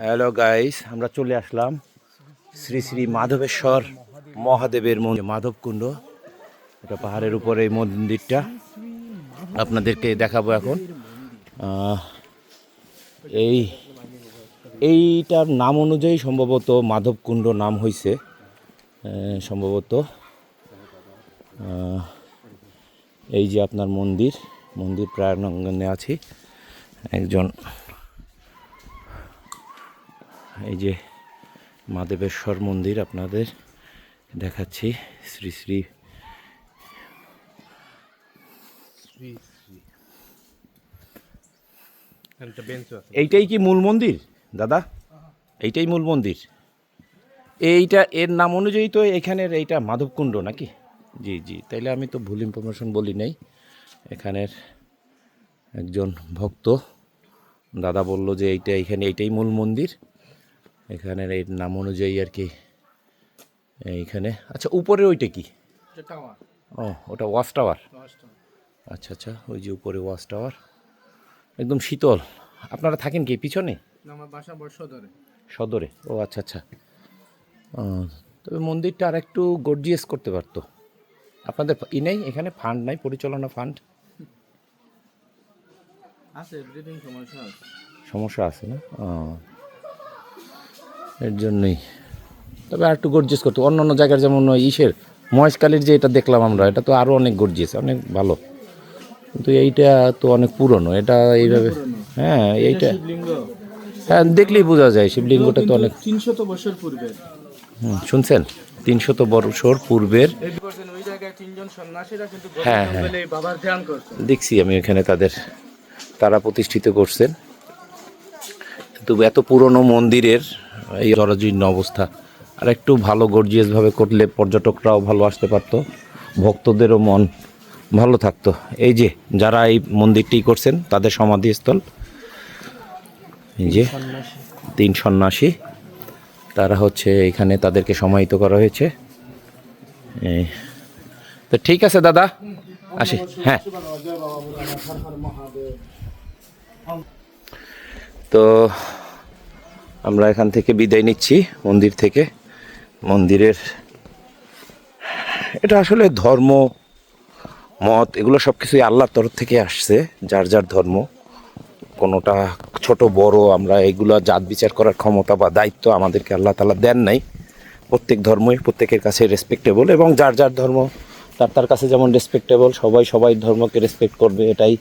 Hello guys, আমরা চলে আসলাম শ্রী শ্রী মাধবেশ্বর মহাদেবের মন্দির, মাধবকুণ্ড। এটা পাহাড়ের উপরে এই মন্দিরটা আপনাদেরকে দেখাবো এখন। এই এইটার নাম অনুযায়ী সম্ভবত মাধবকুণ্ড নাম হয়েছে, সম্ভবত। এই যে আপনার মন্দির প্রাঙ্গণে আছি। একজন, এই যে মাধবেশ্বর মন্দির আপনাদের দেখাচ্ছি। শ্রী শ্রী এইটাই কি মূল মন্দির দাদা? এইটাই মূল মন্দির? এইটা এর নাম অনুযায়ী তো এখানের এইটা মাধবকুণ্ড নাকি? জি জি, তাইলে আমি তো ভুল ইনফরমেশন বলি নাই। এখানের একজন ভক্ত দাদা বলল যে এইটাই মূল মন্দির, এখানের এই নাম অনুযায়ী আর কি এইখানে। আচ্ছা, উপরে ওইটা কি? ও, ওটা ওয়াচ টাওয়ার। আচ্ছা আচ্ছা, ওই যে উপরে ওয়াচ টাওয়ার, একদম শীতল। আপনারা থাকেন কি পিছনে? আমার বাসা সদরে। সদরে? ও আচ্ছা আচ্ছা। তবে মন্দিরটা আর একটু গর্জিয়াস করতে পারতো। আপনাদের নেই এখানে ফান্ড নাই, পরিচালনা ফান্ড আছে, সমস্যা আছে না? এর জন্যই। তবে আর একটু গর্জিয়াস করতো। অন্য অন্য জায়গার যেমন ইসের মহেশকালীর যে এটা দেখলাম আমরা, এটা তো আরও অনেক গর্জিয়াস, অনেক ভালো। কিন্তু এইটা তো অনেক পুরনো, এটা এইভাবে। হ্যাঁ, এইটা হ্যাঁ দেখলেই বোঝা যায়। শিবলিঙ্গটা তো অনেক 300 বছর পূর্বে। শুনছেন? 300 বছর পূর্বের। ওই জায়গায় তিনজন সন্ন্যাসীরা কিন্তু হ্যাঁ হ্যাঁ, বাবার ধ্যান করছেন। দেখছি আমি এখানে তারা প্রতিষ্ঠিত করছেন। কিন্তু এত পুরনো মন্দিরের এই জরাজীর্ণ অবস্থা, আর একটু ভালো গর্জিয়াসভাবে করলে পর্যটকরাও ভালো আসতে পারতো, ভক্তদেরও মন ভালো থাকতো। এই যে যারা এই মন্দিরটি করছেন তাদের সমাধিস্থল, এই যে 3 সন্ন্যাসী, তারা হচ্ছে এখানে তাদেরকে সমাহিত করা হয়েছে। তো ঠিক আছে দাদা, আসি। হ্যাঁ, তো আমরা এখান থেকে বিদায় নিচ্ছি মন্দির থেকে। মন্দিরের এটা আসলে ধর্ম মত এগুলো সব কিছুই আল্লাহর তরফ থেকে আসছে, যার যার ধর্ম। কোনোটা ছোট বড় আমরা এগুলো জাত বিচার করার ক্ষমতা বা দায়িত্ব আমাদেরকে আল্লাহ তাআলা দেন নাই। প্রত্যেক ধর্মই প্রত্যেকের কাছে রেসপেক্টেবল, এবং যার যার ধর্ম তার কাছে যেমন রেসপেক্টেবল, সবাই ধর্মকে রেসপেক্ট করবে, এটাই